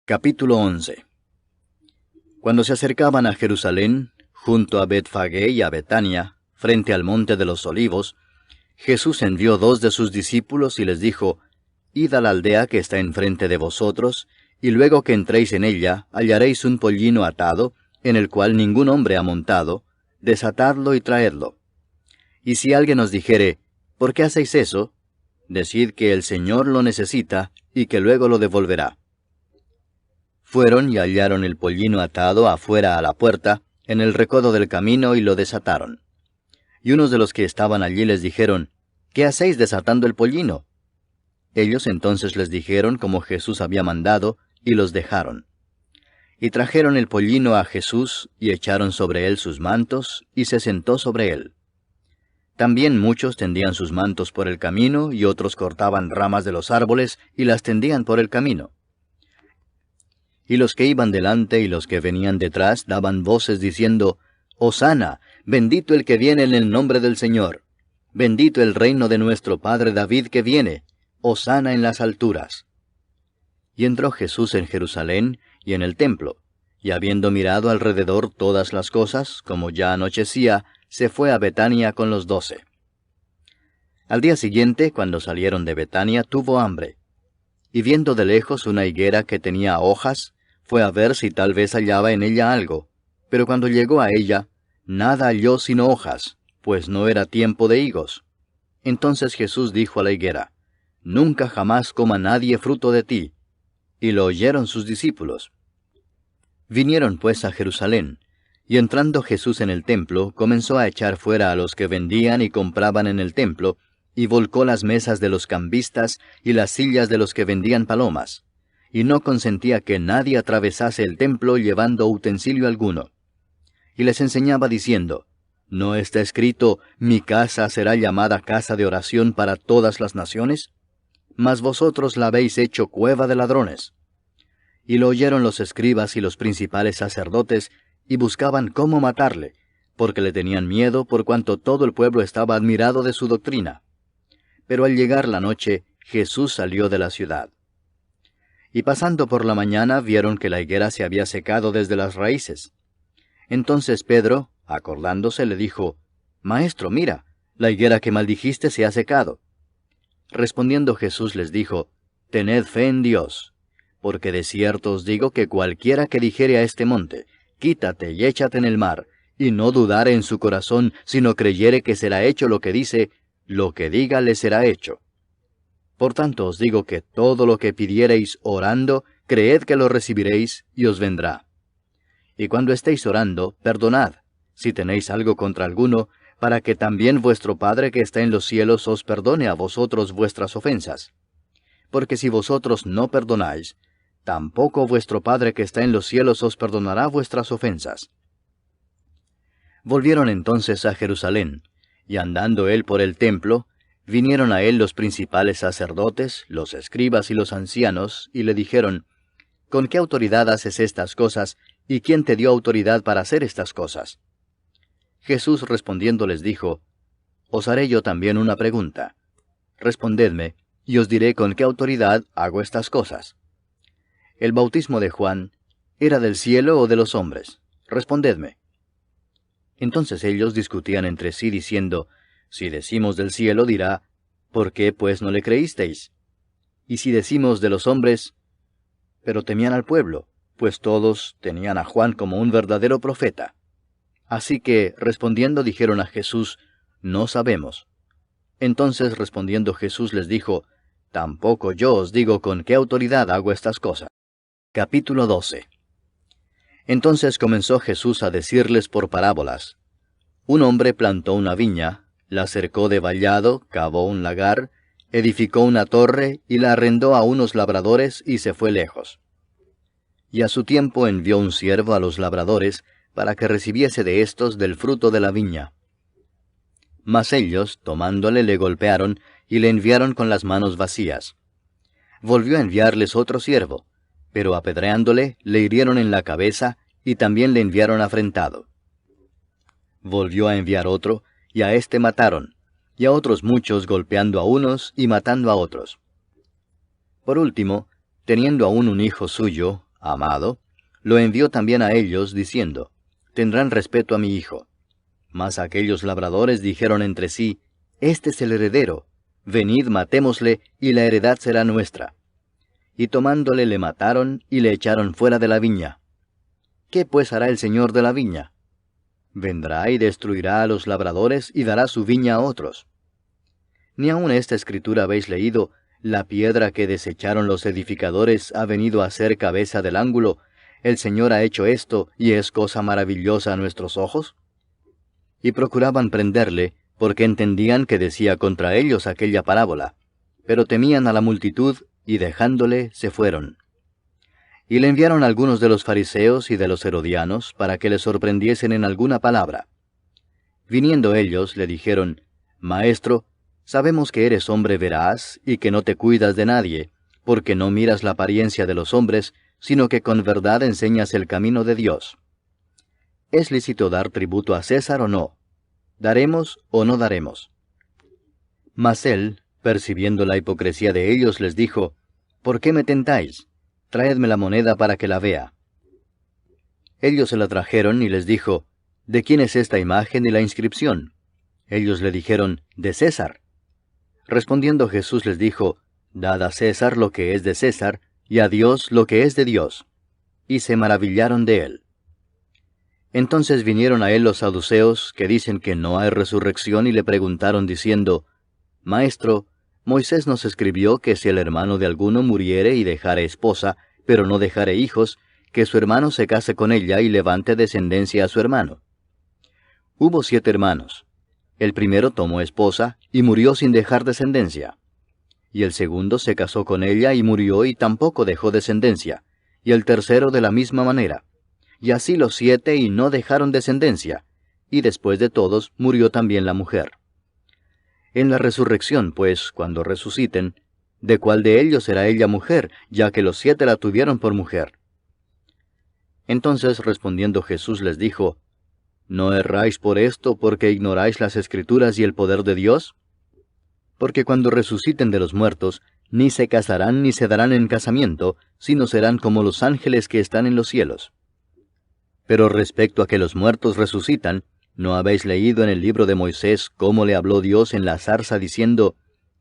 Capítulo 11. Cuando se acercaban a Jerusalén, junto a Betfagé y a Betania, frente al monte de los Olivos, Jesús envió 2 de sus discípulos y les dijo: Id a la aldea que está enfrente de vosotros, y luego que entréis en ella, hallaréis un pollino atado, en el cual ningún hombre ha montado, desatadlo y traedlo. Y si alguien os dijere: ¿por qué hacéis eso?, decid que el Señor lo necesita, y que luego lo devolverá. Fueron y hallaron el pollino atado afuera a la puerta, en el recodo del camino, y lo desataron. Y unos de los que estaban allí les dijeron: ¿qué hacéis desatando el pollino? Ellos entonces les dijeron como Jesús había mandado, y los dejaron. Y trajeron el pollino a Jesús, y echaron sobre él sus mantos, y se sentó sobre él. También muchos tendían sus mantos por el camino, y otros cortaban ramas de los árboles, y las tendían por el camino. Y los que iban delante y los que venían detrás daban voces diciendo: Hosana, bendito el que viene en el nombre del Señor. Bendito el reino de nuestro padre David que viene. Hosana en las alturas. Y entró Jesús en Jerusalén y en el templo, y habiendo mirado alrededor todas las cosas, como ya anochecía, se fue a Betania con los 12. Al día siguiente, cuando salieron de Betania, tuvo hambre. Y viendo de lejos una higuera que tenía hojas, fue a ver si tal vez hallaba en ella algo. Pero cuando llegó a ella, nada halló sino hojas, pues no era tiempo de higos. Entonces Jesús dijo a la higuera: Nunca jamás coma nadie fruto de ti. Y lo oyeron sus discípulos. Vinieron pues a Jerusalén, y entrando Jesús en el templo, comenzó a echar fuera a los que vendían y compraban en el templo, y volcó las mesas de los cambistas y las sillas de los que vendían palomas, y no consentía que nadie atravesase el templo llevando utensilio alguno. Y les enseñaba diciendo: ¿no está escrito, mi casa será llamada casa de oración para todas las naciones? Mas vosotros la habéis hecho cueva de ladrones. Y lo oyeron los escribas y los principales sacerdotes, y buscaban cómo matarle, porque le tenían miedo por cuanto todo el pueblo estaba admirado de su doctrina. Pero al llegar la noche, Jesús salió de la ciudad. Y pasando por la mañana vieron que la higuera se había secado desde las raíces. Entonces Pedro, acordándose, le dijo: Maestro, mira, la higuera que maldijiste se ha secado. Respondiendo Jesús les dijo: Tened fe en Dios, porque de cierto os digo que cualquiera que dijere a este monte: Quítate y échate en el mar, y no dudare en su corazón, sino creyere que será hecho lo que dice, lo que diga le será hecho. Por tanto os digo que todo lo que pidiereis orando, creed que lo recibiréis, y os vendrá. Y cuando estéis orando, perdonad, si tenéis algo contra alguno, para que también vuestro Padre que está en los cielos os perdone a vosotros vuestras ofensas. Porque si vosotros no perdonáis, tampoco vuestro Padre que está en los cielos os perdonará vuestras ofensas. Volvieron entonces a Jerusalén, y andando él por el templo, vinieron a él los principales sacerdotes, los escribas y los ancianos, y le dijeron: ¿con qué autoridad haces estas cosas, y quién te dio autoridad para hacer estas cosas? Jesús respondiendo les dijo: Os haré yo también una pregunta. Respondedme, y os diré con qué autoridad hago estas cosas. ¿El bautismo de Juan era del cielo o de los hombres? Respondedme. Entonces ellos discutían entre sí diciendo: si decimos del cielo, dirá: ¿por qué pues no le creísteis? Y si decimos de los hombres... Pero temían al pueblo, pues todos tenían a Juan como un verdadero profeta. Así que, respondiendo, dijeron a Jesús: no sabemos. Entonces respondiendo Jesús les dijo: tampoco yo os digo con qué autoridad hago estas cosas. Capítulo 12. Entonces comenzó Jesús a decirles por parábolas: un hombre plantó una viña, la cercó de vallado, cavó un lagar, edificó una torre, y la arrendó a unos labradores, y se fue lejos. Y a su tiempo envió un siervo a los labradores, para que recibiese de éstos del fruto de la viña. Mas ellos, tomándole, le golpearon, y le enviaron con las manos vacías. Volvió a enviarles otro siervo, pero apedreándole, le hirieron en la cabeza, y también le enviaron afrentado. Volvió a enviar otro, y a éste mataron, y a otros muchos golpeando a unos y matando a otros. Por último, teniendo aún un hijo suyo, amado, lo envió también a ellos, diciendo, tendrán respeto a mi hijo. Mas aquellos labradores dijeron entre sí, este es el heredero, venid matémosle, y la heredad será nuestra. Y tomándole le mataron, y le echaron fuera de la viña. ¿Qué pues hará el señor de la viña? Vendrá y destruirá a los labradores, y dará su viña a otros. Ni aun esta escritura habéis leído, la piedra que desecharon los edificadores ha venido a ser cabeza del ángulo, el Señor ha hecho esto, y es cosa maravillosa a nuestros ojos. Y procuraban prenderle, porque entendían que decía contra ellos aquella parábola, pero temían a la multitud, y dejándole, se fueron. Y le enviaron algunos de los fariseos y de los herodianos, para que le sorprendiesen en alguna palabra. Viniendo ellos, le dijeron, Maestro, sabemos que eres hombre veraz, y que no te cuidas de nadie, porque no miras la apariencia de los hombres, sino que con verdad enseñas el camino de Dios. ¿Es lícito dar tributo a César o no? ¿Daremos o no daremos? Mas él, percibiendo la hipocresía de ellos, les dijo, ¿por qué me tentáis? Traedme la moneda para que la vea. Ellos se la trajeron y les dijo, ¿de quién es esta imagen y la inscripción? Ellos le dijeron, de César. Respondiendo Jesús les dijo, dad a César lo que es de César, y a Dios lo que es de Dios. Y se maravillaron de él. Entonces vinieron a él los saduceos, que dicen que no hay resurrección, y le preguntaron diciendo, Maestro, Moisés nos escribió que si el hermano de alguno muriere y dejare esposa, pero no dejare hijos, que su hermano se case con ella y levante descendencia a su hermano. Hubo 7 hermanos. El primero tomó esposa, y murió sin dejar descendencia. Y el segundo se casó con ella y murió y tampoco dejó descendencia, y el tercero de la misma manera. Y así los 7 y no dejaron descendencia, y después de todos murió también la mujer. En la resurrección, pues, cuando resuciten, ¿de cuál de ellos será ella mujer, ya que los 7 la tuvieron por mujer? Entonces respondiendo Jesús les dijo, ¿no erráis por esto porque ignoráis las Escrituras y el poder de Dios? Porque cuando resuciten de los muertos, ni se casarán ni se darán en casamiento, sino serán como los ángeles que están en los cielos. Pero respecto a que los muertos resucitan, ¿no habéis leído en el libro de Moisés cómo le habló Dios en la zarza diciendo,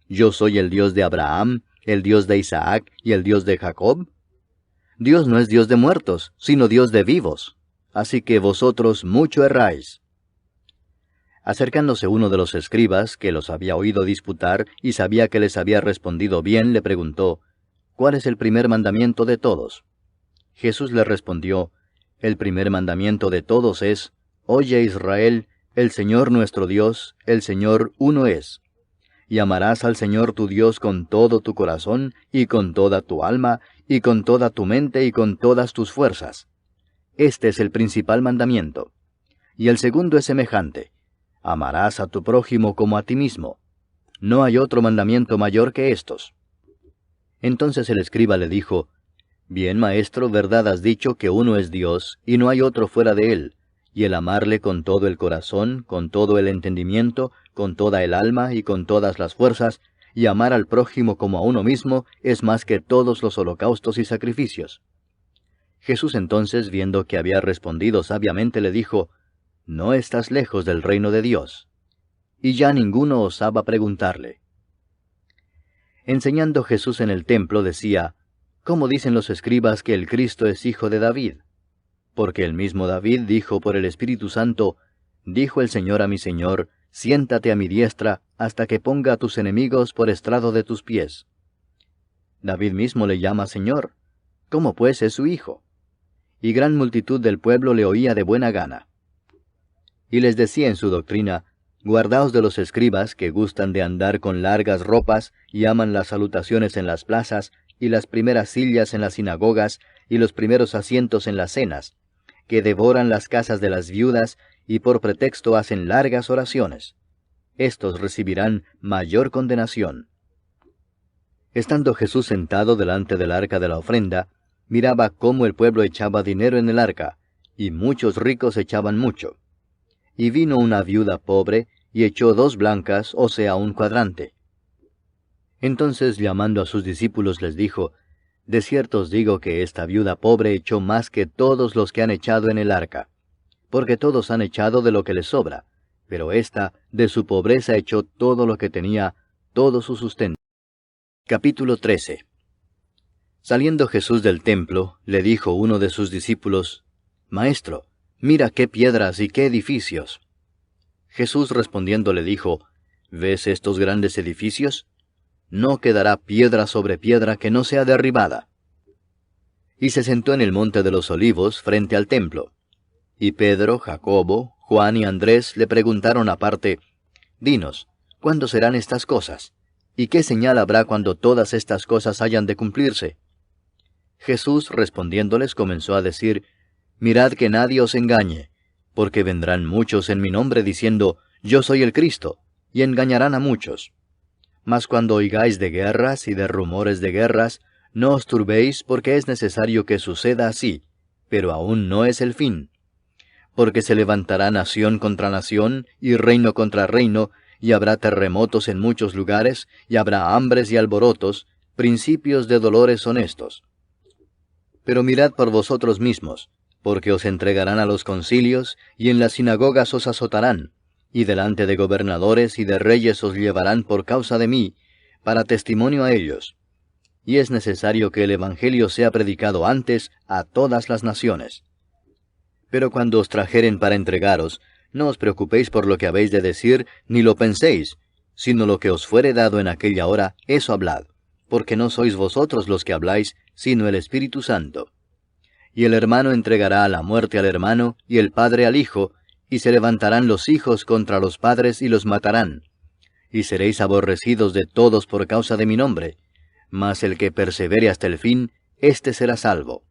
Yo soy el Dios de Abraham, el Dios de Isaac y el Dios de Jacob? Dios no es Dios de muertos, sino Dios de vivos. Así que vosotros mucho erráis. Acercándose uno de los escribas, que los había oído disputar y sabía que les había respondido bien, le preguntó, ¿cuál es el primer mandamiento de todos? Jesús le respondió, el primer mandamiento de todos es, Oye Israel, el Señor nuestro Dios, el Señor uno es. Y amarás al Señor tu Dios con todo tu corazón, y con toda tu alma, y con toda tu mente, y con todas tus fuerzas. Este es el principal mandamiento. Y el segundo es semejante. Amarás a tu prójimo como a ti mismo. No hay otro mandamiento mayor que estos. Entonces el escriba le dijo, Bien, maestro, verdad has dicho que uno es Dios, y no hay otro fuera de él, y el amarle con todo el corazón, con todo el entendimiento, con toda el alma y con todas las fuerzas, y amar al prójimo como a uno mismo, es más que todos los holocaustos y sacrificios. Jesús entonces, viendo que había respondido sabiamente, le dijo, No estás lejos del reino de Dios. Y ya ninguno osaba preguntarle. Enseñando Jesús en el templo decía, ¿cómo dicen los escribas que el Cristo es hijo de David? Porque el mismo David dijo por el Espíritu Santo, Dijo el Señor a mi Señor, Siéntate a mi diestra, hasta que ponga a tus enemigos por estrado de tus pies. David mismo le llama Señor. ¿Cómo pues es su hijo? Y gran multitud del pueblo le oía de buena gana. Y les decía en su doctrina, Guardaos de los escribas que gustan de andar con largas ropas y aman las salutaciones en las plazas y las primeras sillas en las sinagogas y los primeros asientos en las cenas, que devoran las casas de las viudas y por pretexto hacen largas oraciones. Estos recibirán mayor condenación. Estando Jesús sentado delante del arca de la ofrenda, miraba cómo el pueblo echaba dinero en el arca, y muchos ricos echaban mucho. Y vino una viuda pobre, y echó 2 blancas, o sea, un cuadrante. Entonces, llamando a sus discípulos, les dijo, De cierto os digo que esta viuda pobre echó más que todos los que han echado en el arca, porque todos han echado de lo que les sobra, pero ésta de su pobreza echó todo lo que tenía, todo su sustento. Capítulo 13. Saliendo Jesús del templo, le dijo uno de sus discípulos, Maestro, mira qué piedras y qué edificios. Jesús respondiendo le dijo, ¿ves estos grandes edificios? No quedará piedra sobre piedra que no sea derribada. Y se sentó en el monte de los olivos frente al templo. Y Pedro, Jacobo, Juan y Andrés le preguntaron aparte, Dinos, ¿cuándo serán estas cosas? ¿Y qué señal habrá cuando todas estas cosas hayan de cumplirse? Jesús respondiéndoles comenzó a decir, Mirad que nadie os engañe, porque vendrán muchos en mi nombre diciendo, Yo soy el Cristo, y engañarán a muchos. Mas cuando oigáis de guerras y de rumores de guerras, no os turbéis porque es necesario que suceda así, pero aún no es el fin. Porque se levantará nación contra nación y reino contra reino, y habrá terremotos en muchos lugares, y habrá hambres y alborotos, principios de dolores honestos. Pero mirad por vosotros mismos, porque os entregarán a los concilios, y en las sinagogas os azotarán, y delante de gobernadores y de reyes os llevarán por causa de mí, para testimonio a ellos. Y es necesario que el Evangelio sea predicado antes a todas las naciones. Pero cuando os trajeren para entregaros, no os preocupéis por lo que habéis de decir, ni lo penséis, sino lo que os fuere dado en aquella hora, eso hablad, porque no sois vosotros los que habláis, sino el Espíritu Santo. Y el hermano entregará a la muerte al hermano, y el padre al hijo, y se levantarán los hijos contra los padres y los matarán. Y seréis aborrecidos de todos por causa de mi nombre, mas el que persevere hasta el fin, éste será salvo.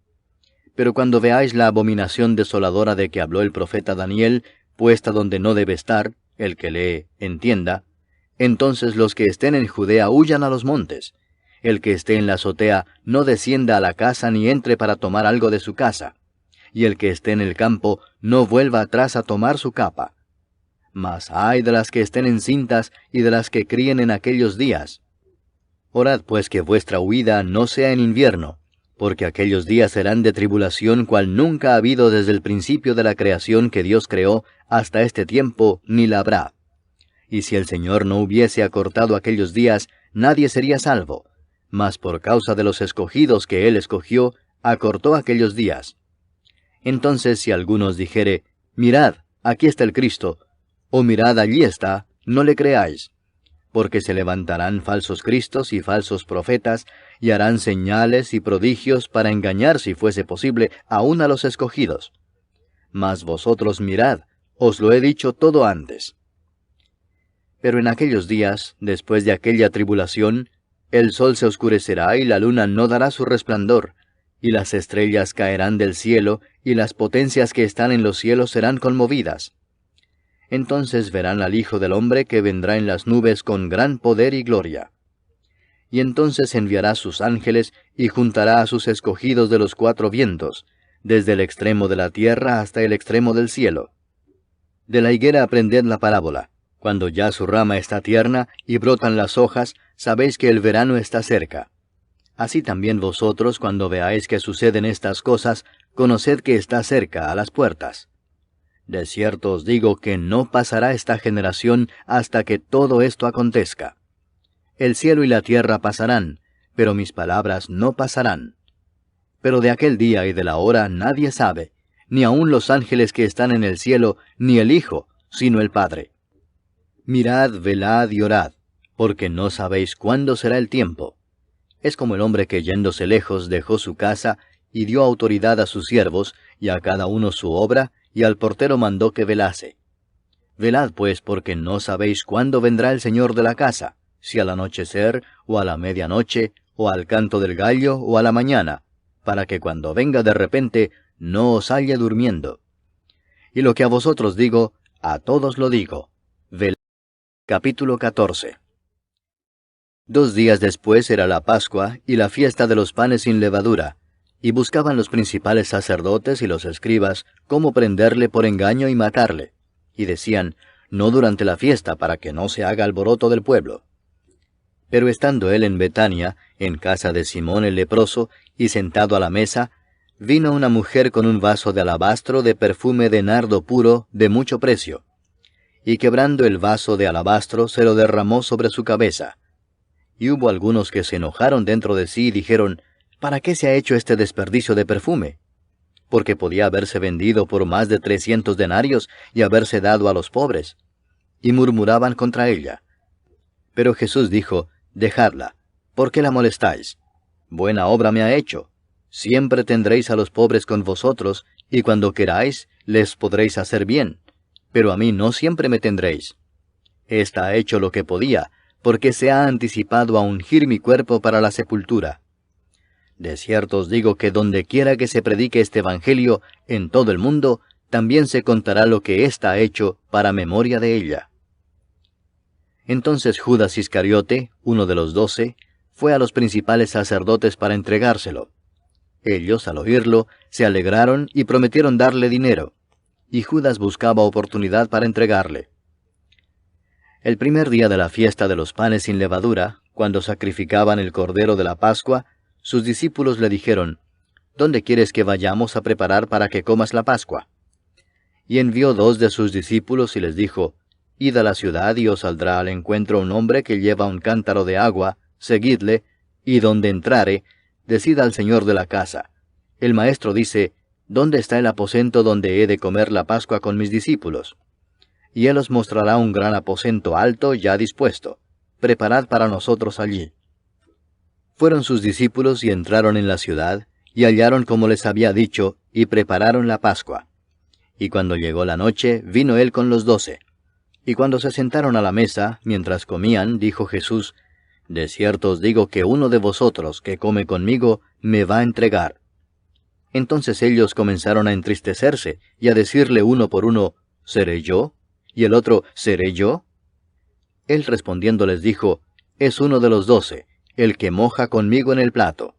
Pero cuando veáis la abominación desoladora de que habló el profeta Daniel, puesta donde no debe estar, el que lee, entienda, entonces los que estén en Judea huyan a los montes. El que esté en la azotea no descienda a la casa ni entre para tomar algo de su casa. Y el que esté en el campo no vuelva atrás a tomar su capa. Mas ay de las que estén encintas y de las que críen en aquellos días. Orad pues que vuestra huida no sea en invierno, porque aquellos días serán de tribulación cual nunca ha habido desde el principio de la creación que Dios creó hasta este tiempo, ni la habrá. Y si el Señor no hubiese acortado aquellos días, nadie sería salvo, mas por causa de los escogidos que Él escogió, acortó aquellos días. Entonces si alguno os dijere, mirad, aquí está el Cristo, o mirad, allí está, no le creáis. Porque se levantarán falsos cristos y falsos profetas, y harán señales y prodigios para engañar, si fuese posible, aún a los escogidos. Mas vosotros mirad, os lo he dicho todo antes. Pero en aquellos días, después de aquella tribulación, el sol se oscurecerá y la luna no dará su resplandor, y las estrellas caerán del cielo, y las potencias que están en los cielos serán conmovidas. Entonces verán al Hijo del Hombre que vendrá en las nubes con gran poder y gloria. Y entonces enviará sus ángeles y juntará a sus escogidos de los cuatro vientos, desde el extremo de la tierra hasta el extremo del cielo. De la higuera aprended la parábola. Cuando ya su rama está tierna y brotan las hojas, sabéis que el verano está cerca. Así también vosotros, cuando veáis que suceden estas cosas, conoced que está cerca, a las puertas. De cierto os digo que no pasará esta generación hasta que todo esto acontezca. El cielo y la tierra pasarán, pero mis palabras no pasarán. Pero de aquel día y de la hora nadie sabe, ni aun los ángeles que están en el cielo, ni el Hijo, sino el Padre. Mirad, velad y orad, porque no sabéis cuándo será el tiempo. Es como el hombre que yéndose lejos dejó su casa y dio autoridad a sus siervos, y a cada uno su obra, y al portero mandó que velase. Velad pues, porque no sabéis cuándo vendrá el Señor de la casa, si al anochecer, o a la medianoche, o al canto del gallo, o a la mañana, para que cuando venga de repente, no os halle durmiendo. Y lo que a vosotros digo, a todos lo digo. Velad. Capítulo 14. 2 días después era la Pascua y la fiesta de los panes sin levadura, y buscaban los principales sacerdotes y los escribas cómo prenderle por engaño y matarle. Y decían, no durante la fiesta, para que no se haga alboroto del pueblo. Pero estando él en Betania, en casa de Simón el leproso, y sentado a la mesa, vino una mujer con un vaso de alabastro de perfume de nardo puro de mucho precio, y quebrando el vaso de alabastro se lo derramó sobre su cabeza. Y hubo algunos que se enojaron dentro de sí y dijeron, ¿para qué se ha hecho este desperdicio de perfume? Porque podía haberse vendido por más de 300 denarios y haberse dado a los pobres. Y murmuraban contra ella. Pero Jesús dijo, dejadla, ¿por qué la molestáis? Buena obra me ha hecho. Siempre tendréis a los pobres con vosotros, y cuando queráis, les podréis hacer bien. Pero a mí no siempre me tendréis. Esta ha hecho lo que podía, porque se ha anticipado a ungir mi cuerpo para la sepultura. De cierto os digo que donde quiera que se predique este evangelio en todo el mundo, también se contará lo que ésta ha hecho para memoria de ella. Entonces Judas Iscariote, uno de los 12, fue a los principales sacerdotes para entregárselo. Ellos, al oírlo, se alegraron y prometieron darle dinero, y Judas buscaba oportunidad para entregarle. El primer día de la fiesta de los panes sin levadura, cuando sacrificaban el cordero de la Pascua, sus discípulos le dijeron, ¿dónde quieres que vayamos a preparar para que comas la Pascua? Y envió 2 de sus discípulos y les dijo, Id a la ciudad y os saldrá al encuentro un hombre que lleva un cántaro de agua, seguidle, y donde entrare, decid al señor de la casa. El maestro dice, ¿dónde está el aposento donde he de comer la Pascua con mis discípulos? Y él os mostrará un gran aposento alto ya dispuesto. Preparad para nosotros allí. Fueron sus discípulos y entraron en la ciudad, y hallaron como les había dicho, y prepararon la Pascua. Y cuando llegó la noche, vino él con los 12. Y cuando se sentaron a la mesa, mientras comían, dijo Jesús, de cierto os digo que uno de vosotros que come conmigo me va a entregar. Entonces ellos comenzaron a entristecerse, y a decirle uno por uno, ¿seré yo? Y el otro, ¿seré yo? Él respondiendo les dijo, es uno de los 12, el que moja conmigo en el plato.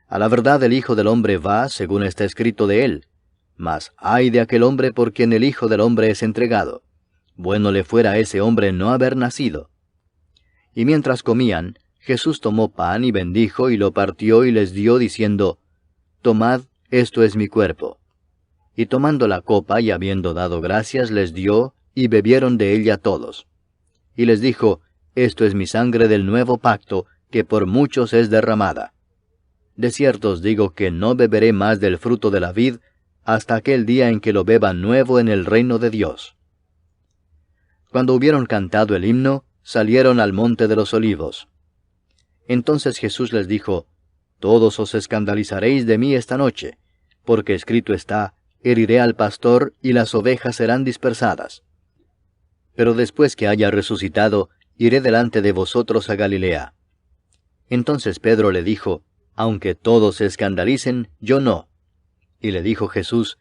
A la verdad el Hijo del Hombre va, según está escrito de él. Mas ay de aquel hombre por quien el Hijo del Hombre es entregado. Bueno le fuera a ese hombre no haber nacido. Y mientras comían, Jesús tomó pan y bendijo y lo partió y les dio, diciendo, Tomad, esto es mi cuerpo. Y tomando la copa y habiendo dado gracias, les dio, y bebieron de ella todos. Y les dijo, Esto es mi sangre del nuevo pacto, que por muchos es derramada. De cierto os digo que no beberé más del fruto de la vid, hasta aquel día en que lo beba nuevo en el reino de Dios. Cuando hubieron cantado el himno, salieron al monte de los olivos. Entonces Jesús les dijo, Todos os escandalizaréis de mí esta noche, porque escrito está, heriré al pastor y las ovejas serán dispersadas. Pero después que haya resucitado, iré delante de vosotros a Galilea. Entonces Pedro le dijo, Aunque todos se escandalicen, yo no. Y le dijo Jesús,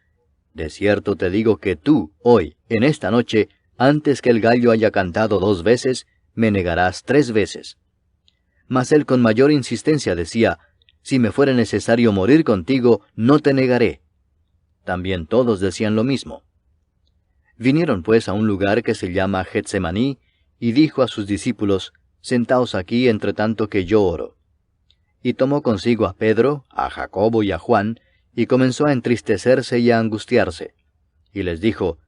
De cierto te digo que tú, hoy, en esta noche, antes que el gallo haya cantado 2 veces, me negarás 3 veces. Mas él con mayor insistencia decía, Si me fuere necesario morir contigo, no te negaré. También todos decían lo mismo. Vinieron pues a un lugar que se llama Getsemaní, y dijo a sus discípulos, Sentaos aquí entre tanto que yo oro. Y tomó consigo a Pedro, a Jacobo y a Juan, y comenzó a entristecerse y a angustiarse. Y les dijo,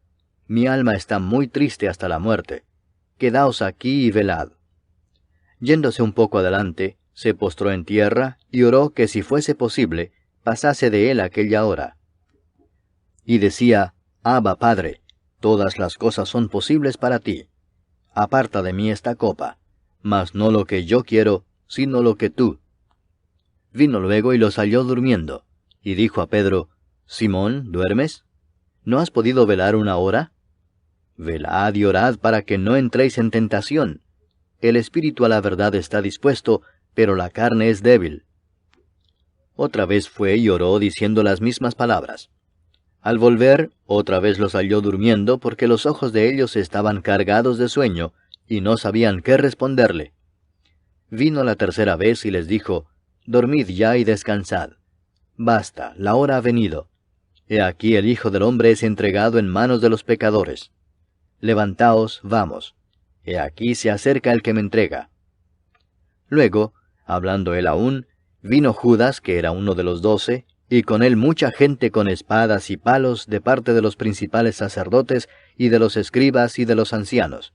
Mi alma está muy triste hasta la muerte. Quedaos aquí y velad. Yéndose un poco adelante, se postró en tierra, y oró que si fuese posible, pasase de él aquella hora. Y decía, Abba, Padre, todas las cosas son posibles para ti. Aparta de mí esta copa, mas no lo que yo quiero, sino lo que tú. Vino luego y los halló durmiendo, y dijo a Pedro, Simón, ¿duermes? ¿No has podido velar 1 hora? Velad y orad para que no entréis en tentación. El espíritu a la verdad está dispuesto, pero la carne es débil. Otra vez fue y oró diciendo las mismas palabras. Al volver, otra vez los halló durmiendo, porque los ojos de ellos estaban cargados de sueño, y no sabían qué responderle. Vino la tercera vez y les dijo, Dormid ya y descansad. Basta, la hora ha venido. He aquí el Hijo del Hombre es entregado en manos de los pecadores. Levantaos, vamos. He aquí se acerca el que me entrega. Luego, hablando él aún, Vino Judas, que era uno de los 12, y con él mucha gente con espadas y palos de parte de los principales sacerdotes y de los escribas y de los ancianos.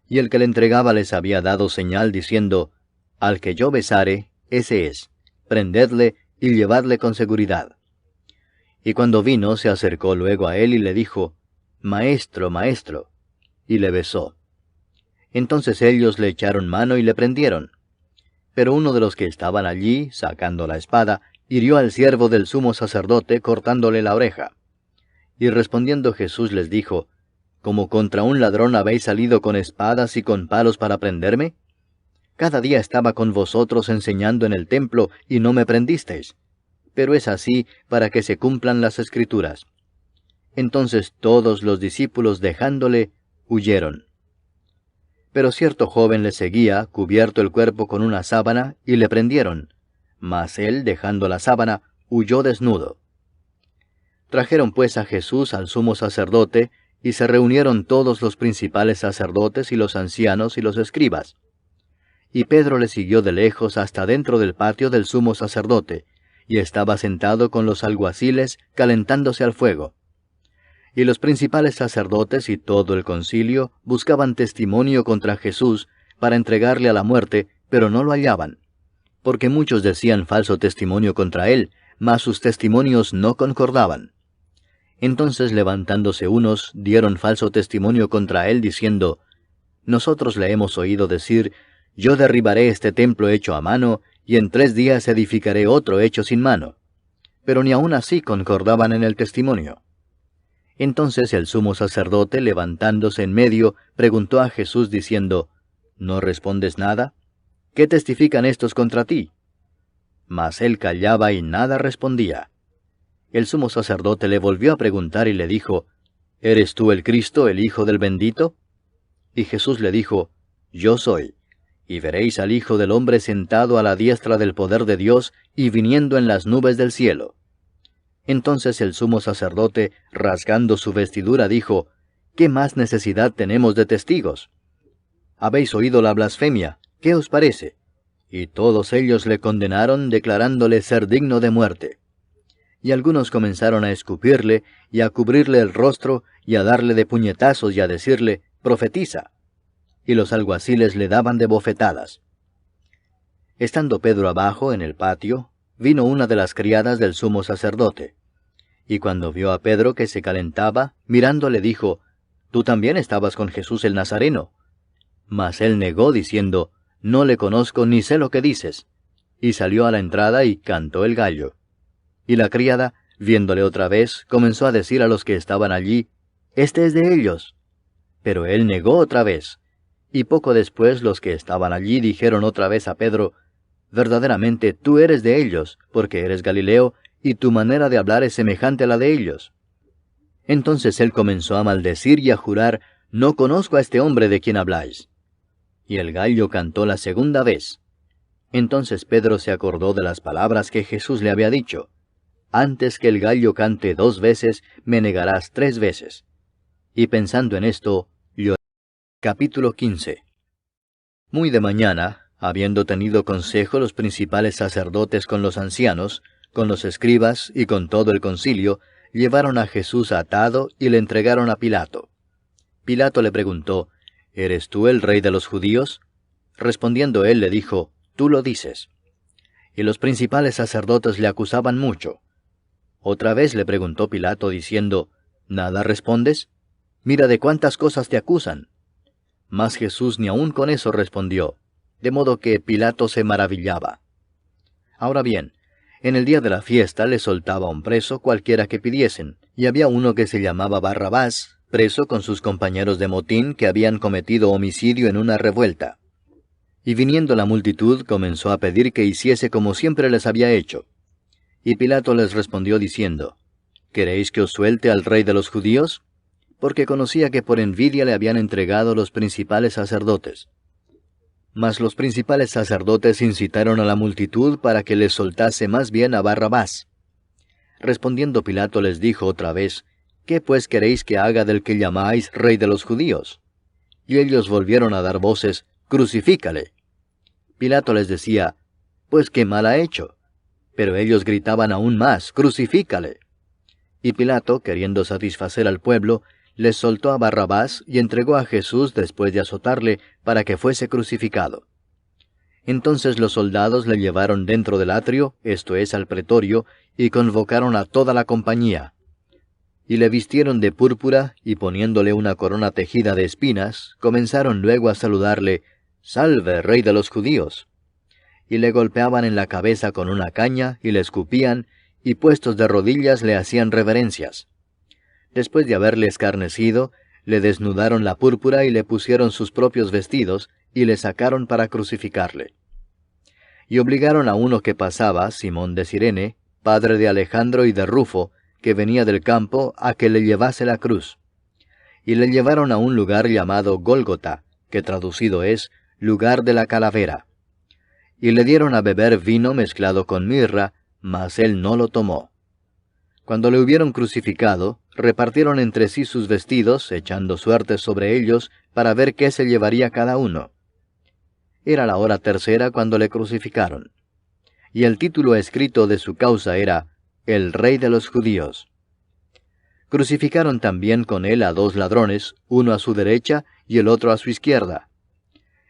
Y el que le entregaba les había dado señal diciendo, Al que yo besare, ese es, prendedle y llevadle con seguridad. Y cuando vino, se acercó luego a él y le dijo, Maestro, maestro, y le besó. Entonces ellos le echaron mano y le prendieron. Pero uno de los que estaban allí, sacando la espada, hirió al siervo del sumo sacerdote, cortándole la oreja. Y respondiendo Jesús les dijo, ¿Como contra un ladrón habéis salido con espadas y con palos para prenderme? Cada día estaba con vosotros enseñando en el templo, y no me prendisteis. Pero es así para que se cumplan las Escrituras. Entonces todos los discípulos, dejándole, huyeron. Pero cierto joven le seguía, cubierto el cuerpo con una sábana, y le prendieron. Mas él, dejando la sábana, huyó desnudo. Trajeron pues a Jesús al sumo sacerdote, y se reunieron todos los principales sacerdotes y los ancianos y los escribas. Y Pedro le siguió de lejos hasta dentro del patio del sumo sacerdote, y estaba sentado con los alguaciles, calentándose al fuego. Y los principales sacerdotes y todo el concilio buscaban testimonio contra Jesús para entregarle a la muerte, pero no lo hallaban, porque muchos decían falso testimonio contra él, mas sus testimonios no concordaban. Entonces levantándose unos, dieron falso testimonio contra él, diciendo, Nosotros le hemos oído decir, Yo derribaré este templo hecho a mano, y en 3 días edificaré otro hecho sin mano. Pero ni aun así concordaban en el testimonio. Entonces el sumo sacerdote, levantándose en medio, preguntó a Jesús diciendo, ¿No respondes nada? ¿Qué testifican estos contra ti? Mas él callaba y nada respondía. El sumo sacerdote le volvió a preguntar y le dijo, ¿Eres tú el Cristo, el Hijo del bendito? Y Jesús le dijo, Yo soy. Y veréis al Hijo del hombre sentado a la diestra del poder de Dios y viniendo en las nubes del cielo. Entonces el sumo sacerdote, rasgando su vestidura, dijo, ¿Qué más necesidad tenemos de testigos? Habéis oído la blasfemia, ¿qué os parece? Y todos ellos le condenaron, declarándole ser digno de muerte. Y algunos comenzaron a escupirle, y a cubrirle el rostro, y a darle de puñetazos, y a decirle, profetiza. Y los alguaciles le daban de bofetadas. Estando Pedro abajo en el patio, vino una de las criadas del sumo sacerdote. Y cuando vio a Pedro que se calentaba, mirándole dijo, «Tú también estabas con Jesús el Nazareno». Mas él negó, diciendo, «No le conozco ni sé lo que dices». Y salió a la entrada y cantó el gallo. Y la criada, viéndole otra vez, comenzó a decir a los que estaban allí, «Este es de ellos». Pero él negó otra vez. Y poco después los que estaban allí dijeron otra vez a Pedro, «Verdaderamente tú eres de ellos, porque eres Galileo, y tu manera de hablar es semejante a la de ellos». Entonces él comenzó a maldecir y a jurar, «No conozco a este hombre de quien habláis». Y el gallo cantó la segunda vez. Entonces Pedro se acordó de las palabras que Jesús le había dicho, «Antes que el gallo cante 2 veces, me negarás 3 veces». Y pensando en esto, lloró. Capítulo 15. Muy de mañana, habiendo tenido consejo los principales sacerdotes con los ancianos, con los escribas y con todo el concilio, llevaron a Jesús atado y le entregaron a Pilato. Pilato le preguntó, «¿Eres tú el rey de los judíos?» Respondiendo él le dijo, «Tú lo dices». Y los principales sacerdotes le acusaban mucho. Otra vez le preguntó Pilato diciendo, «¿Nada respondes? Mira de cuántas cosas te acusan». Mas Jesús ni aun con eso respondió, de modo que Pilato se maravillaba. Ahora bien, en el día de la fiesta le soltaba un preso cualquiera que pidiesen, y había uno que se llamaba Barrabás, preso con sus compañeros de motín que habían cometido homicidio en una revuelta. Y viniendo la multitud comenzó a pedir que hiciese como siempre les había hecho. Y Pilato les respondió diciendo, «¿Queréis que os suelte al rey de los judíos?» Porque conocía que por envidia le habían entregado los principales sacerdotes. Mas los principales sacerdotes incitaron a la multitud para que les soltase más bien a Barrabás. Respondiendo Pilato les dijo otra vez, «¿Qué pues queréis que haga del que llamáis rey de los judíos?» Y ellos volvieron a dar voces, «Crucifícale». Pilato les decía, pues qué mal ha hecho. Pero ellos gritaban aún más, crucifícale. Y Pilato, queriendo satisfacer al pueblo, les soltó a Barrabás y entregó a Jesús después de azotarle para que fuese crucificado. Entonces los soldados le llevaron dentro del atrio, esto es, al pretorio, y convocaron a toda la compañía. Y le vistieron de púrpura, y poniéndole una corona tejida de espinas, comenzaron luego a saludarle, «Salve, Rey de los judíos». Y le golpeaban en la cabeza con una caña, y le escupían, y puestos de rodillas le hacían reverencias. Después de haberle escarnecido, le desnudaron la púrpura y le pusieron sus propios vestidos, y le sacaron para crucificarle. Y obligaron a uno que pasaba, Simón de Cirene, padre de Alejandro y de Rufo, que venía del campo, a que le llevase la cruz. Y le llevaron a un lugar llamado Gólgota, que traducido es, lugar de la calavera. Y le dieron a beber vino mezclado con mirra, mas él no lo tomó. Cuando le hubieron crucificado, repartieron entre sí sus vestidos, echando suertes sobre ellos, para ver qué se llevaría cada uno. Era la hora tercera cuando le crucificaron. Y el título escrito de su causa era, «El Rey de los Judíos». Crucificaron también con él a 2 ladrones, uno a su derecha y el otro a su izquierda.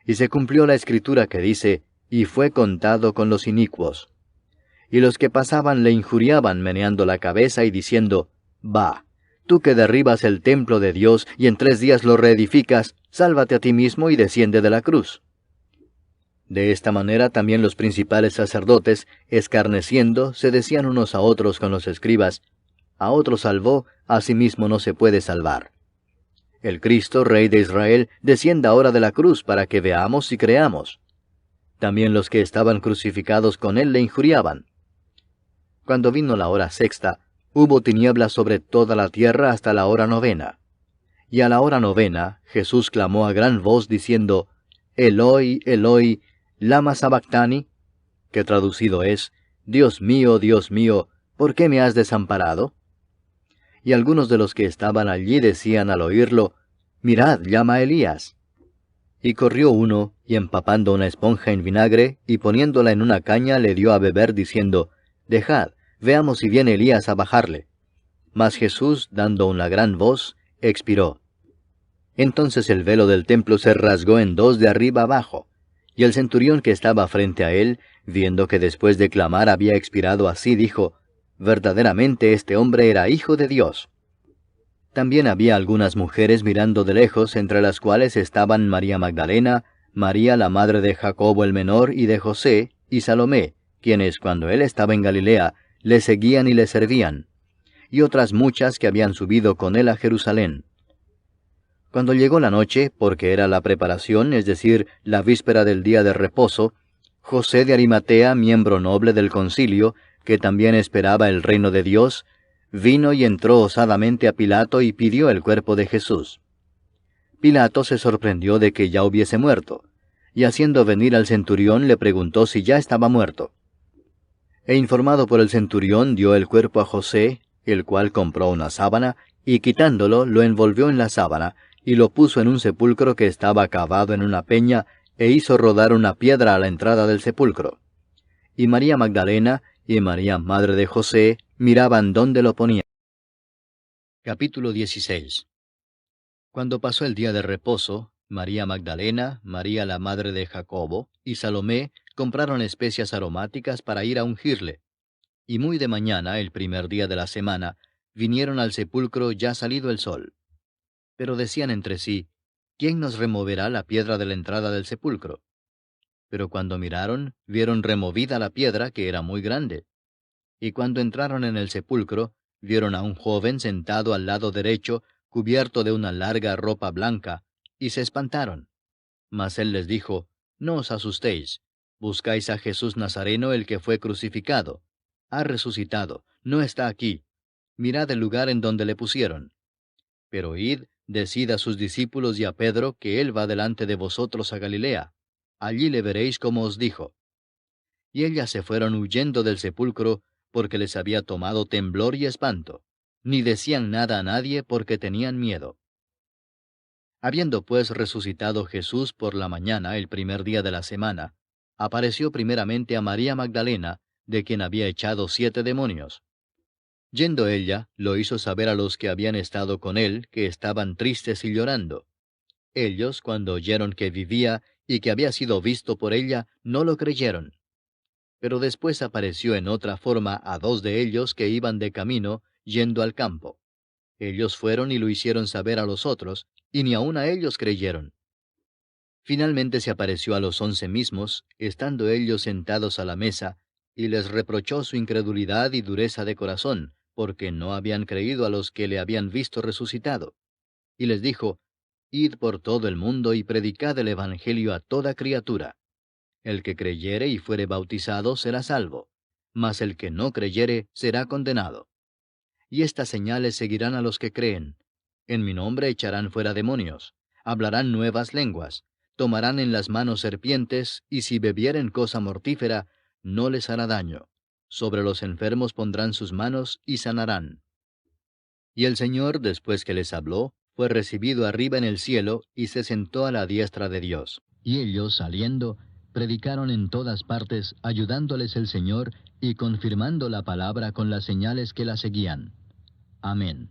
Y se cumplió la escritura que dice, «Y fue contado con los inicuos». Y los que pasaban le injuriaban meneando la cabeza y diciendo, «Va, tú que derribas el templo de Dios y en 3 días lo reedificas, sálvate a ti mismo y desciende de la cruz». De esta manera también los principales sacerdotes, escarneciendo, se decían unos a otros con los escribas, «A otro salvó, a sí mismo no se puede salvar». El Cristo, Rey de Israel, descienda ahora de la cruz para que veamos y creamos. También los que estaban crucificados con él le injuriaban. Cuando vino la hora sexta, hubo tinieblas sobre toda la tierra hasta la hora 9. Y a la hora 9, Jesús clamó a gran voz diciendo, «Eloi, Eloi, lama sabactani», que traducido es, Dios mío, ¿por qué me has desamparado?» Y algunos de los que estaban allí decían al oírlo, «Mirad, llama a Elías». Y corrió uno, y empapando una esponja en vinagre, y poniéndola en una caña, le dio a beber, diciendo, «Dejad, veamos si viene Elías a bajarle». Mas Jesús, dando una gran voz, expiró. Entonces el velo del templo se rasgó en 2 de arriba abajo, y el centurión que estaba frente a él, viendo que después de clamar había expirado así, dijo, «Verdaderamente este hombre era hijo de Dios». También había algunas mujeres mirando de lejos, entre las cuales estaban María Magdalena, María la madre de Jacobo el menor y de José, y Salomé, quienes cuando él estaba en Galilea, le seguían y le servían, y otras muchas que habían subido con él a Jerusalén. Cuando llegó la noche, porque era la preparación, es decir, la víspera del día de reposo, José de Arimatea, miembro noble del concilio, que también esperaba el reino de Dios, vino y entró osadamente a Pilato y pidió el cuerpo de Jesús. Pilato se sorprendió de que ya hubiese muerto, y haciendo venir al centurión le preguntó si ya estaba muerto. E informado por el centurión dio el cuerpo a José, el cual compró una sábana, y quitándolo lo envolvió en la sábana, y lo puso en un sepulcro que estaba cavado en una peña, e hizo rodar una piedra a la entrada del sepulcro. Y María Magdalena y María madre de José miraban dónde lo ponían. Capítulo 16. Cuando pasó el día de reposo, María Magdalena, María la madre de Jacobo y Salomé compraron especias aromáticas para ir a ungirle. Y muy de mañana, el primer día de la semana, vinieron al sepulcro ya salido el sol. Pero decían entre sí, ¿quién nos removerá la piedra de la entrada del sepulcro? Pero cuando miraron, vieron removida la piedra, que era muy grande. Y cuando entraron en el sepulcro, vieron a un joven sentado al lado derecho, cubierto de una larga ropa blanca, y se espantaron. Mas él les dijo, «No os asustéis, buscáis a Jesús Nazareno, el que fue crucificado. Ha resucitado, no está aquí. Mirad el lugar en donde le pusieron. Pero id, decid a sus discípulos y a Pedro que él va delante de vosotros a Galilea. Allí le veréis como os dijo». Y ellas se fueron huyendo del sepulcro, porque les había tomado temblor y espanto, ni decían nada a nadie porque tenían miedo. Habiendo pues resucitado Jesús por la mañana el primer día de la semana, apareció primeramente a María Magdalena, de quien había echado 7 demonios. Yendo ella, lo hizo saber a los que habían estado con él, que estaban tristes y llorando. Ellos, cuando oyeron que vivía y que había sido visto por ella, no lo creyeron. Pero después apareció en otra forma a 2 de ellos que iban de camino, yendo al campo. Ellos fueron y lo hicieron saber a los otros, y ni aun a ellos creyeron. Finalmente se apareció a los 11 mismos, estando ellos sentados a la mesa, y les reprochó su incredulidad y dureza de corazón, porque no habían creído a los que le habían visto resucitado. Y les dijo, Id por todo el mundo y predicad el Evangelio a toda criatura. El que creyere y fuere bautizado será salvo, mas el que no creyere será condenado. Y estas señales seguirán a los que creen. En mi nombre echarán fuera demonios, hablarán nuevas lenguas, tomarán en las manos serpientes, y si bebieren cosa mortífera, no les hará daño. Sobre los enfermos pondrán sus manos y sanarán. Y el Señor, después que les habló, fue recibido arriba en el cielo, y se sentó a la diestra de Dios. Y ellos, saliendo, predicaron en todas partes, ayudándoles el Señor, y confirmando la palabra con las señales que la seguían. Amén.